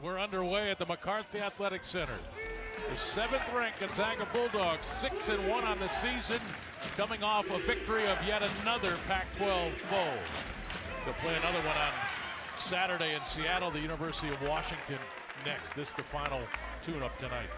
we're underway at the McCarthy Athletic Center. The 7th-ranked Gonzaga Bulldogs, 6-1 on the season, coming off a victory of yet another Pac-12 foe. They'll play another one on Saturday in Seattle, the University of Washington next. This is the final tune-up tonight.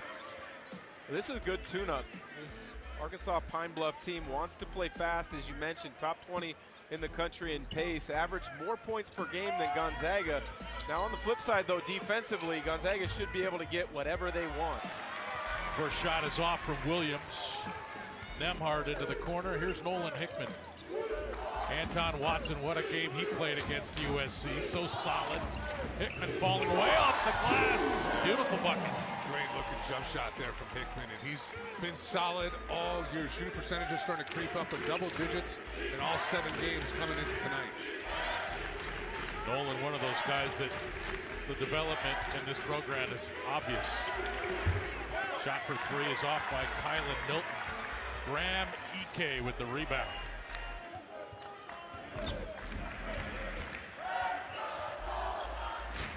This is a good tune-up. This Arkansas Pine Bluff team wants to play fast, as you mentioned, top 20 in the country in pace, average more points per game than Gonzaga. Now on the flip side though, defensively, Gonzaga should be able to get whatever they want. First shot is off from Williams. Nembhard into the corner. Here's Nolan Hickman. Anton Watson, what a game he played against USC. So solid. Hickman falling away off the glass. Beautiful bucket. Great looking jump shot there from Hickman, and he's been solid all year. Shooting percentage is starting to creep up in double digits in all 7 games coming into tonight. Nolan, one of those guys that the development in this program is obvious. Shot for 3 is off by Kylan Milton. Graham Ike with the rebound.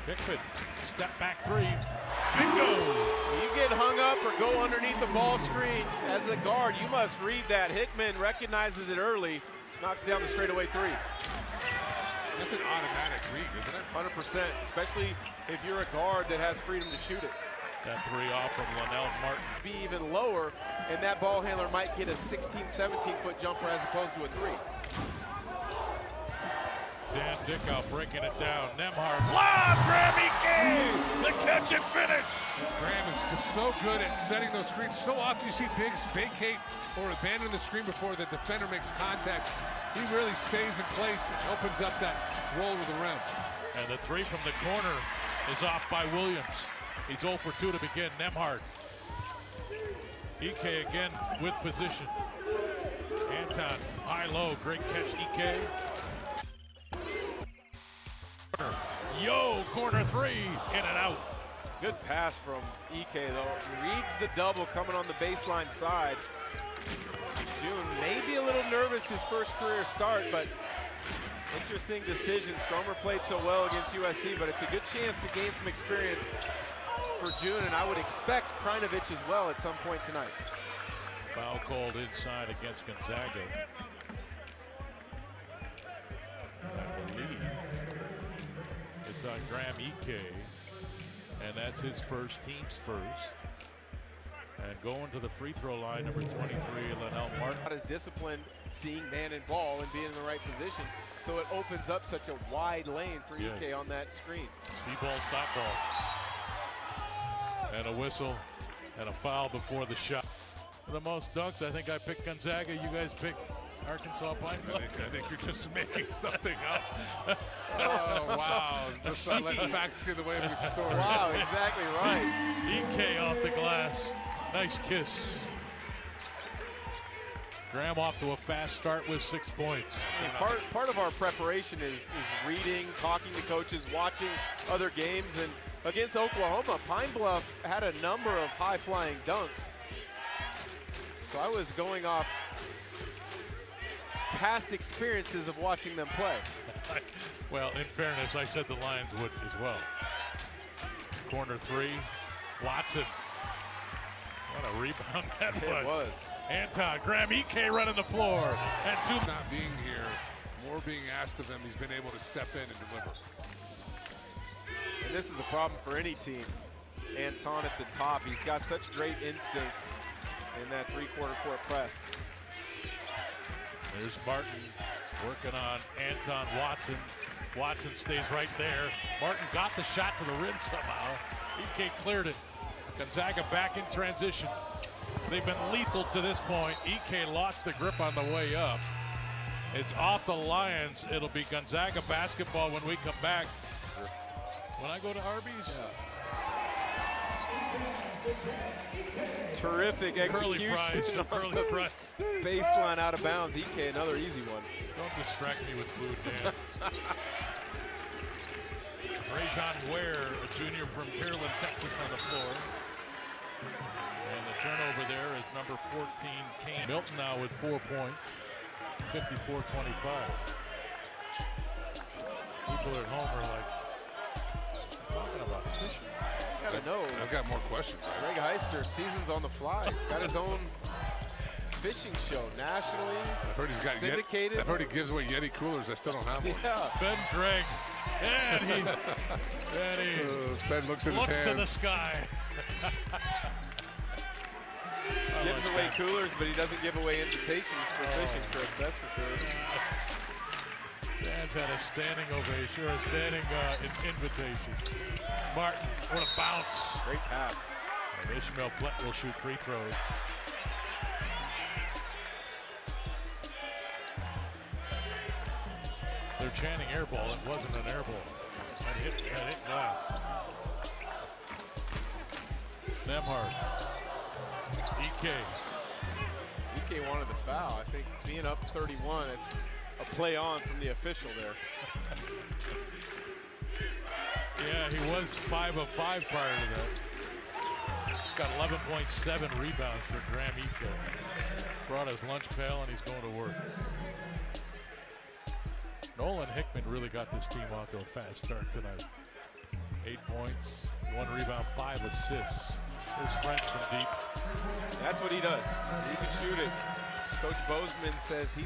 Hickman, step back 3. Bingo! When you get hung up or go underneath the ball screen as a guard, you must read that. Hickman recognizes it early, knocks down the straightaway 3. That's an automatic read, isn't it? 100%, especially if you're a guard that has freedom to shoot it. That 3 off from Linnell Martin. Be even lower, and that ball handler might get a 16, 17-foot jumper as opposed to a 3. Dan Dickow breaking it down. Nembhard. Lob! Graham Ike! The catch and finish! Graham is just so good at setting those screens. So often you see bigs vacate or abandon the screen before the defender makes contact. He really stays in place and opens up that roll to the rim. And the 3 from the corner is off by Williams. He's 0 for 2 to begin. Nembhard. Ike again with position. Anton, high-low, great catch, Ike. Yo, corner 3, in and out. Good pass from Ike, though. Reads the double coming on the baseline side. June may be a little nervous his first career start, but interesting decision. Stromer played so well against USC, but it's a good chance to gain some experience for June, and I would expect Krajinovic as well at some point tonight. Foul called inside against Gonzaga. I believe it's on Graham Ike, and that's his first, team's first. And going to the free throw line, number 23, Linnell Martin. Not as disciplined, seeing man and ball and being in the right position, so it opens up such a wide lane for Ike on that screen. See ball, stop ball. And a whistle and a foul before the shot. For the most dunks, I think I picked Gonzaga. You guys picked Arkansas Pine Bluff. I think you're just making something up. Oh, wow. Just let the facts get away with the story. Wow, exactly right. Ike off the glass. Nice kiss. Graham off to a fast start with 6 points. Part of our preparation is reading, talking to coaches, watching other games. And against Oklahoma, Pine Bluff had a number of high-flying dunks. So I was going off past experiences of watching them play. Well, in fairness, I said the Lions would as well. Corner 3, Watson. What a rebound that was. It was. Anton, Graham Ike running the floor. And 2. Not being here, more being asked of him, he's been able to step in and deliver. And this is a problem for any team. Anton at the top, he's got such great instincts in that 3/4 court press. There's Martin working on Anton Watson. Watson stays right there. Martin got the shot to the rim somehow. Ike cleared it. Gonzaga back in transition. They've been lethal to this point. Ike lost the grip on the way up. It's off the Lions. It'll be Gonzaga basketball when we come back. When I go to Arby's? Terrific execution. Curly fries. Baseline out of bounds. Ike, another easy one. Don't distract me with food, man. Trajan Ware, a junior from Pearland, Texas, on the floor. And the turnover there is number 14, Kane. Milton now with 4 points, 54-25. People at home are like, talking about fishing. gotta know. I've got more questions. Greg Heister, season's on the fly. He's got his own fishing show nationally. I've heard he's got syndicated. I've heard he gives away Yeti coolers. I still don't have one. Yeah. Ben Drake. And he Ben looks at looks his hands. to the sky. Gives away coolers, but he doesn't give away invitations for fishing trips. That's for sure. Dan's had a standing ovation, or a standing invitation. Martin, what a bounce. Great pass. And Ishmael Plett will shoot free throws. They're chanting air ball. It wasn't an air ball. That hit glass. Nemhard. EK wanted the foul. I think being up 31, it's a play on from the official there. Yeah, he was 5 of 5 prior to that. He's got 11.7 rebounds for Graham EK. Brought his lunch pail and he's going to work. Nolan Hickman really got this team off to a fast start tonight. 8 points, 1 rebound, 5 assists. There's French from deep. That's what he does. He can shoot it. Coach Bozeman says he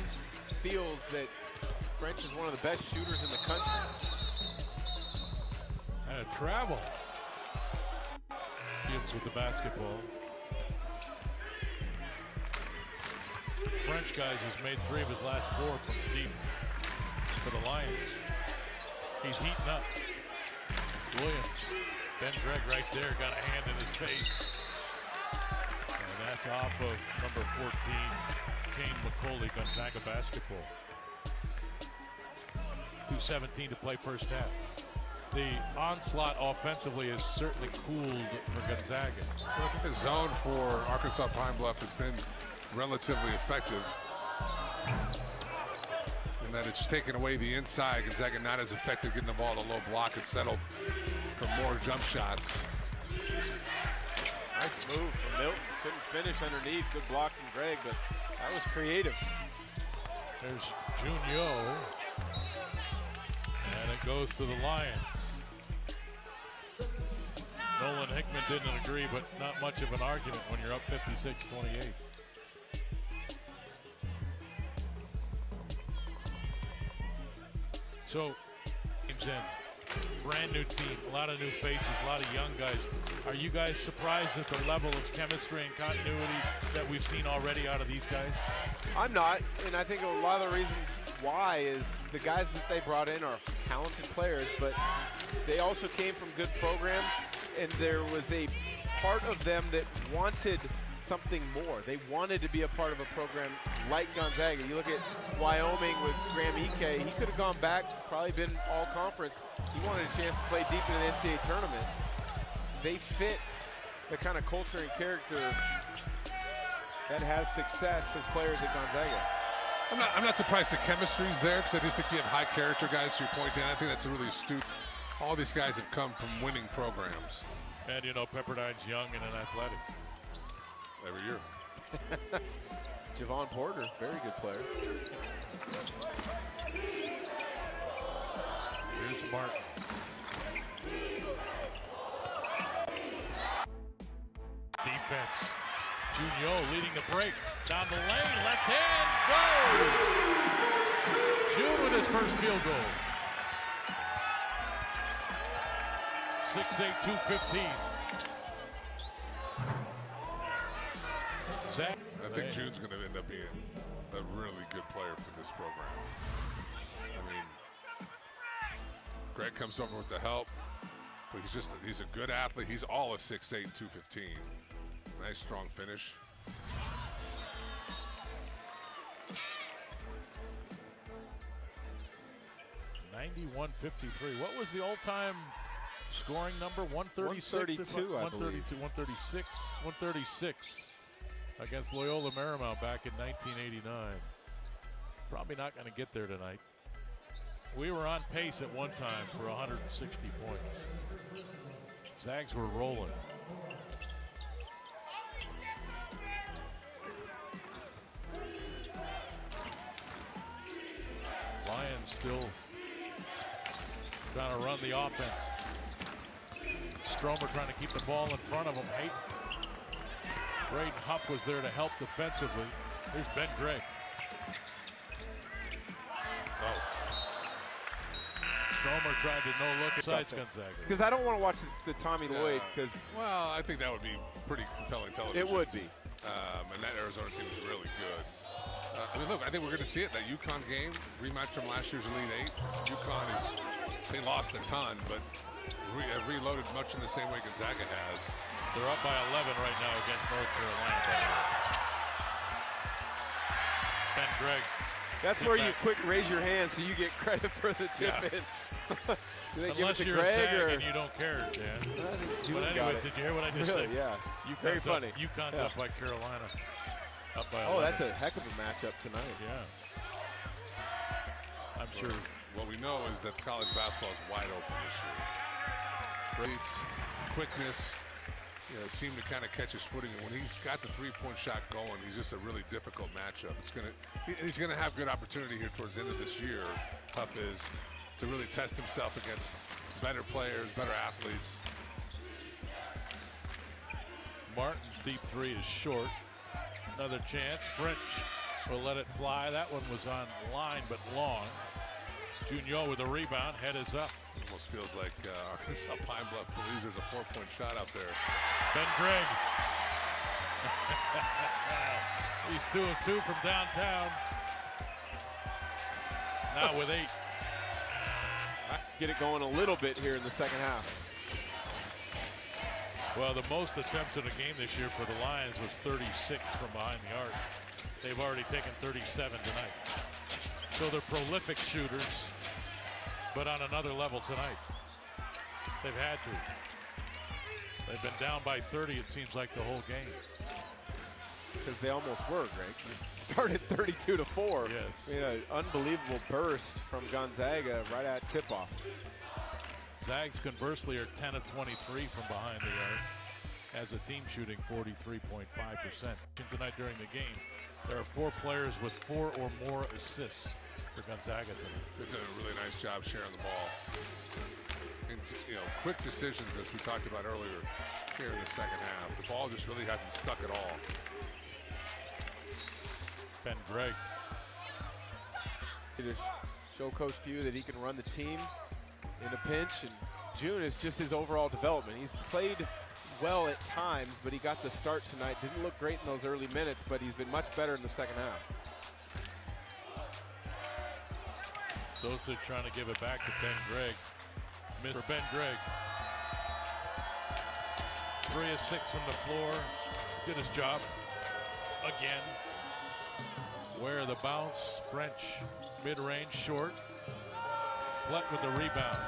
feels that French is one of the best shooters in the country. And a travel. Gibbs with the basketball. French, guys, has made 3 of his last 4 from deep for the Lions. He's heating up. Williams. Ben Gregg right there, got a hand in his face. And that's off of number 14, Kane McCauley, Gonzaga basketball. 2:17 to play first half. The onslaught offensively has certainly cooled for Gonzaga. I think the zone for Arkansas Pine Bluff has been relatively effective. And that it's taken away the inside. Gonzaga not as effective getting the ball to low block. It's settled for more jump shots. Nice move from Milton. Couldn't finish underneath. Good block from Greg, but that was creative. There's Junio. And it goes to the Lions. Nolan Hickman didn't agree, but not much of an argument when you're up 56-28. So, team's in. Brand new team, a lot of new faces, a lot of young guys. Are you guys surprised at the level of chemistry and continuity that we've seen already out of these guys? I'm not, and I think a lot of the reason why is the guys that they brought in are talented players, but they also came from good programs, and there was a part of them that wanted something more. They wanted to be a part of a program like Gonzaga. You look at Wyoming with Graham EK, he could have gone back, probably been all conference. He wanted a chance to play deep in the NCAA tournament. They fit the kind of culture and character that has success as players at Gonzaga. I'm not surprised the chemistry's there, because I just think you have high character guys, to your point, Dan. I think that's really astute. All these guys have come from winning programs. And you know, Pepperdine's young and an athletic. Every year. Javon Porter, very good player. Here's Martin. Defense. Junio leading the break. Down the lane, left hand, go! June with his first field goal. 6'8", 215. I think June's going to end up being a really good player for this program. I mean, Greg comes over with the help, but he's a good athlete. He's all a 6'8", 215. Nice strong finish. .91.53. What was the all-time scoring number? 136? 132, I believe. 136. 136 against Loyola Marymount back in 1989. Probably not going to get there tonight. We were on pace at one time for 160 points. Zags were rolling. Lions still trying to run the offense. Stromer trying to keep the ball in front of him. Braden Huff was there to help defensively. Here's Ben Gregg. Oh. Stromer tried to no-look inside Gonzaga. Because I don't want to watch the Tommy Lloyd, because... Well, I think that would be pretty compelling television. It would be. And that Arizona team is really good. I mean, look, I think we're going to see it. That UConn game, rematch from last year's Elite Eight. UConn they lost a ton, but have reloaded much in the same way Gonzaga has. They're up by 11 right now against North Carolina. Ben Gregg. That's where you quick raise your hand so you get credit for the tip in. Do they Unless give it to you're Greg, a or? and you don't care, Dan. But anyways, did you hear what I just said? Yeah. Very funny. UConn's up by Carolina. Up by 11. Oh, that's a heck of a matchup tonight. Yeah. I'm sure. What we know is that college basketball is wide open this year. Rates, quickness, seem to kind of catch his footing. And when he's got the three-point shot going, he's just a really difficult matchup. He's gonna have good opportunity here towards the end of this year. Huff is to really test himself against better players, better athletes. Martin's deep three is short. Another chance. French will let it fly. That one was on line but long. Junior with a rebound. Head is up. Almost feels like Arkansas Pine Bluff believes there's a 4-point shot out there. Ben Gregg. He's 2 of 2 from downtown. Now with 8. Get it going a little bit here in the second half. Well, the most attempts in a game this year for the Lions was 36 from behind the arc. They've already taken 37 tonight. So they're prolific shooters, but on another level tonight. They've had to. They've been down by 30, it seems like, the whole game. Because they almost were, Greg. Started 32-4. Yes. I mean, an unbelievable burst from Gonzaga right at tip-off. Zags, conversely, are 10 of 23 from behind the arc, as a team shooting 43.5%. Tonight during the game, there are 4 players with 4 or more assists for Gonzaga tonight. They've done a really nice job sharing the ball. And, quick decisions, as we talked about earlier, here in the second half. The ball just really hasn't stuck at all. Ben Gregg. To show Coach Pugh that he can run the team in a pinch, and June is just his overall development. He's played well at times, but he got the start tonight. Didn't look great in those early minutes, but he's been much better in the second half. Sosa trying to give it back to Ben Gregg. Missed for Ben Gregg. 3 of 6 from the floor. Did his job again. Where the bounce, French mid-range short. Fleck with the rebound.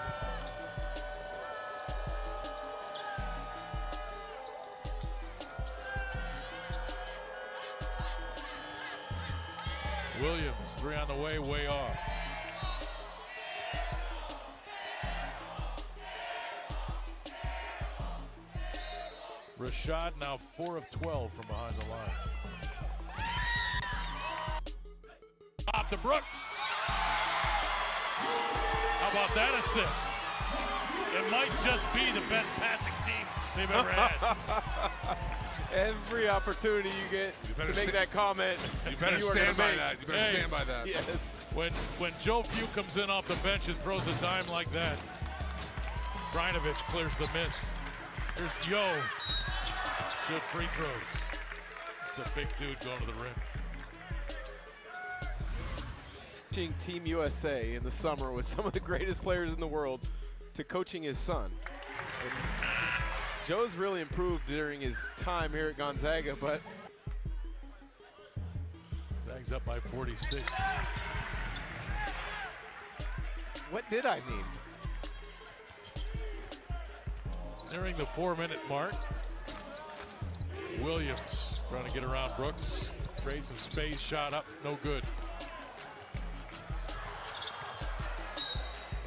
Williams, 3 on the way off. Rashad now 4 of 12 from behind the line. Off to Brooks. How about that assist? It might just be the best passing team they've ever had. Every opportunity you get to make that comment, you better stand by that. You better stand by that. Yes. When Joe Pugh comes in off the bench and throws a dime like that, Brinovich clears the miss. Here's Yo. Good free throws. It's a big dude going to the rim. Team USA in the summer with some of the greatest players in the world to coaching his son. And Joe's really improved during his time here at Gonzaga, but Zags up by 46. what did I mean? Nearing the 4-minute mark. Williams trying to get around Brooks. Trade some space, shot up, no good.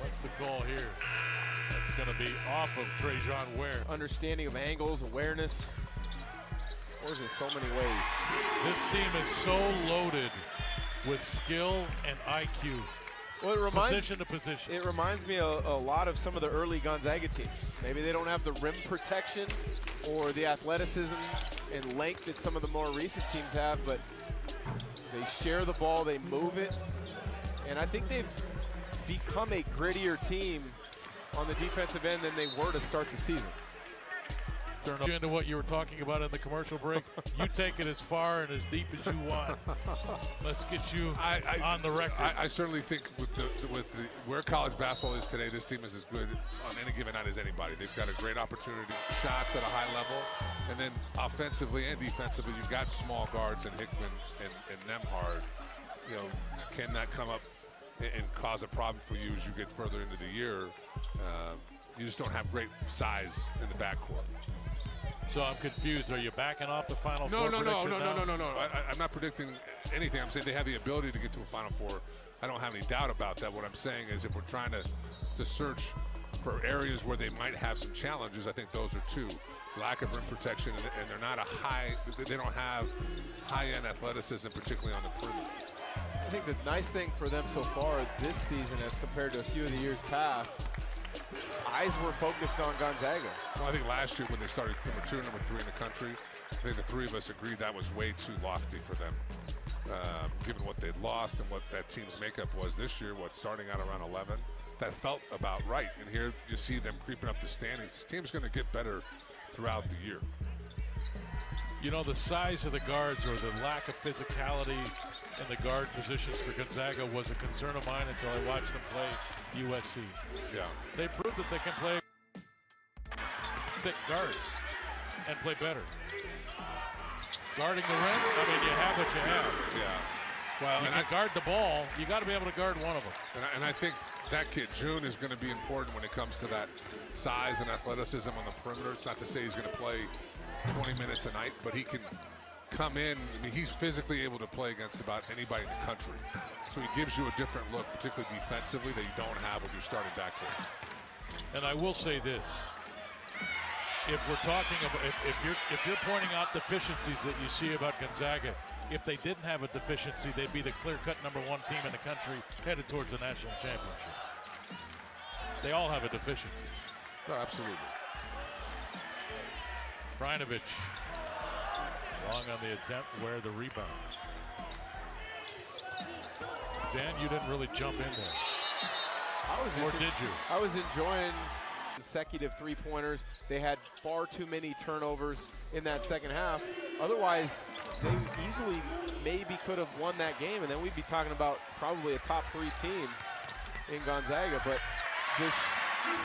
What's the call here? That's going to be off of Trajan Ware. Understanding of angles, awareness. Scores in so many ways. This team is so loaded with skill and IQ. Well, it reminds, position to position. It reminds me a lot of some of the early Gonzaga teams. Maybe they don't have the rim protection or the athleticism and length that some of the more recent teams have, but they share the ball, they move it, and I think they've become a grittier team on the defensive end than they were to start the season. Turn into what you were talking about in the commercial break. You take it as far and as deep as you want. Let's get you on the record. I certainly think with where college basketball is today, this team is as good on any given night as anybody. They've got a great opportunity, shots at a high level, and then offensively and defensively, you've got small guards in Hickman and Nembhard. You know, can that come up and cause a problem for you as you get further into the year? You just don't have great size in the backcourt. So I'm confused. Are you backing off the Final No. Four prediction now? I'm not predicting anything. I'm saying they have the ability to get to a Final Four. I don't have any doubt about that. What I'm saying is if we're trying to search for areas where they might have some challenges, I think those are two. Lack of rim protection, and they're not they don't have high-end athleticism, particularly on the perimeter. I think the nice thing for them so far this season as compared to a few of the years past, eyes were focused on Gonzaga. Well, I think last year when they started number 2 and number 3 in the country, I think the three of us agreed that was way too lofty for them, given what they'd lost and what that team's makeup was this year, starting out around 11. That felt about right. And here you see them creeping up the standings. This team's going to get better throughout the year. You know, the size of the guards or the lack of physicality in the guard positions for Gonzaga was a concern of mine until I watched them play USC. Yeah. They proved that they can play thick guards and play better. Guarding the rim, I mean, you have what you have. Yeah. Well, you can guard the ball. You got to be able to guard one of them. And I think that kid, June, is going to be important when it comes to that size and athleticism on the perimeter. It's not to say he's going to play 20 minutes a night, but he can come in. I mean, he's physically able to play against about anybody in the country. So he gives you a different look, particularly defensively, that you don't have with your starting backcourt. And I will say this. If we're talking about, if you're pointing out deficiencies that you see about Gonzaga, if they didn't have a deficiency, they'd be the clear-cut #1 team in the country headed towards the national championship. They all have a deficiency. Oh, absolutely. Brajnovic, long on the attempt, where the rebound. Dan, you didn't really jump in there. Or did you? I was enjoying consecutive three-pointers. They had far too many turnovers in that second half. Otherwise, they easily maybe could have won that game, and then we'd be talking about probably a top 3 team in Gonzaga. But this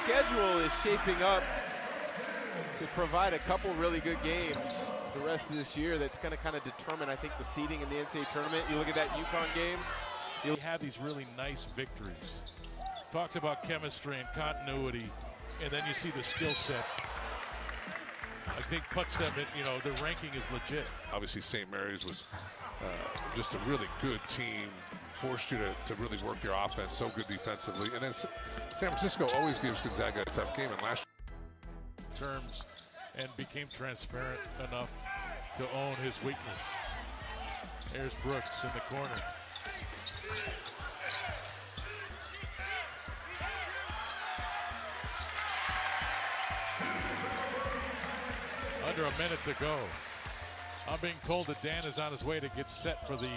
schedule is shaping up to provide a couple really good games the rest of this year that's going to kind of determine, I think, the seeding in the NCAA tournament. You look at that UConn game. You have these really nice victories. Talks about chemistry and continuity, and then you see the skill set. I think puts them in, you know, their ranking is legit. Obviously, St. Mary's was just a really good team, forced you to really work your offense, so good defensively. And then San Francisco always gives Gonzaga a tough game, and last terms and became transparent enough to own his weakness. There's Brooks in the corner. Under a minute to go. I'm being told that Dan is on his way to get set for the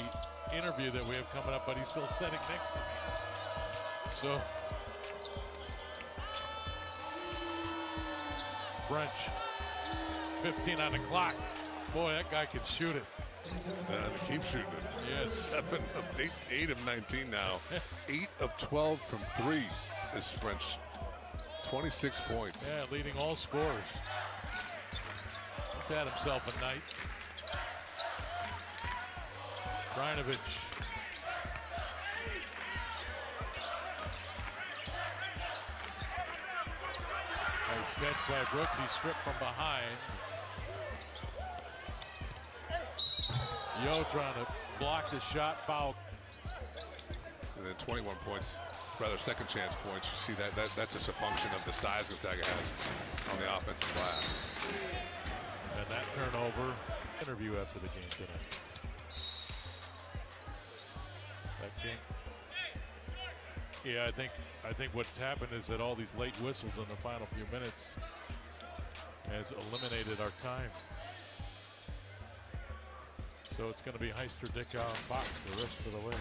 interview that we have coming up, but he's still sitting next to me. So, French, 15 on the clock. Boy, that guy can shoot it. to keep shooting it. Yes. 7 of 8 of 19 now. 8 of 12 from 3 is French. 26 points. Yeah, leading all scorers. He's had himself a night. Brajnovic. Nice catch by Brooks. He stripped from behind. Yo trying to block the shot, foul. And then 21 points, rather second chance points. You see that's just a function of the size Gonzaga has on the offensive glass. And that turnover. Interview after the game tonight. That game. Yeah, I think what's happened is that all these late whistles in the final few minutes has eliminated our time. So it's going to be Heister, Dickow, and Fox the rest of the way.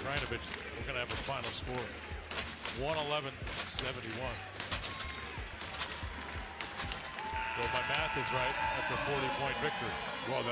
Krajinovic, we're going to have a final score, 111-71. So if my math is right, that's a 40-point victory. Well,